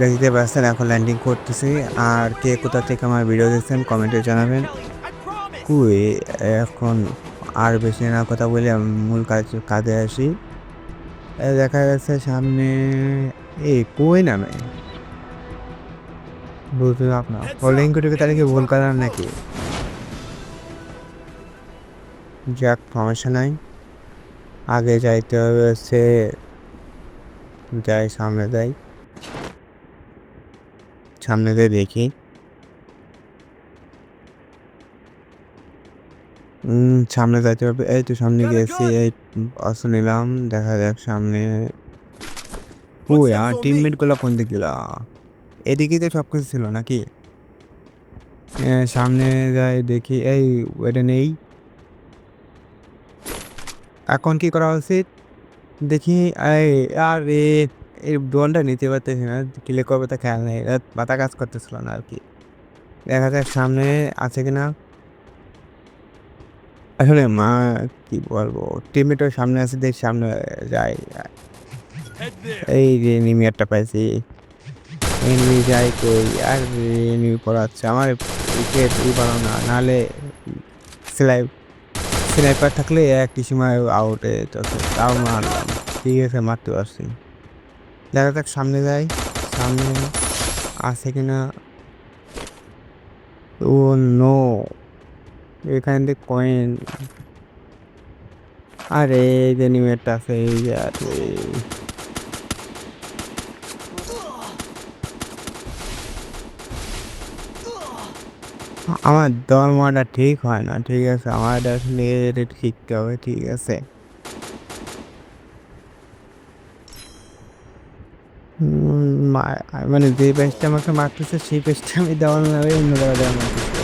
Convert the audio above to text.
দেখতে পাচ্ছেন এখন ল্যান্ডিং করতেছি। আর কে কোথা থেকে আমার ভিডিও দেখছেন কমেন্টে জানাবেন। কুই এখন আর বেশি না কথা বলে আমি মূল কাজে আসি। দেখা যাচ্ছে সামনে কই নামে বুঝলাম না, ফলোইং করে তাহলে কি ভুল করলাম নাকি? যাক সমস্যা নাই, আগে যাইতে হবে হচ্ছে, যাই সামনে যাই, সামনে দিয়ে দেখি। সামনে যাইতে হবে, এই তো সামনে গিয়েছি, এই অস্ত্র নিলাম, দেখা যাক সামনে। ওই আমার টিমমেট গুলো কোন দিক গেল? এদিকেই তো সবকিছু ছিল নাকি? সামনে যাই দেখি, এই ওইটা নেই। এখন কি করা উচিত দেখি। এই আরে এই ড্রোনটা নিতে পারতেছি না, ক্লিক করবে তা খেয়াল নেই, মাথা কাজ করতেছিল না আর কি। দেখা যাক সামনে আছে কিনা। আসলে কি বলবো, টিমমেটের সামনে আছে, দেখ সামনে যাই। এই যে এনিমি একটা পাইছি, এনিমি যাই কই আর এনিমি পড়াচ্ছে আমার। পারো না, নাহলে স্নাইপার থাকলে একই সময় আউটে যত, তাও মারলাম। ঠিক আছে, মারতে পারছি। দেখা যাক সামনে যাই, সামনে আছে কিনা। ও নো, এখান থেকে কয়েন। আরে এই যে নিমেটটা আছে, এই যে আরে আমার দেওয়ার মাটা ঠিক হয় না। ঠিক আছে, আমার এটা আসলে এটা শিখতে হবে। ঠিক আছে, মানে যে পেজটা আমাকে মারতেছে সেই পেজটা আমি দেওয়ার না, অন্য জায়গায় মারতেছে।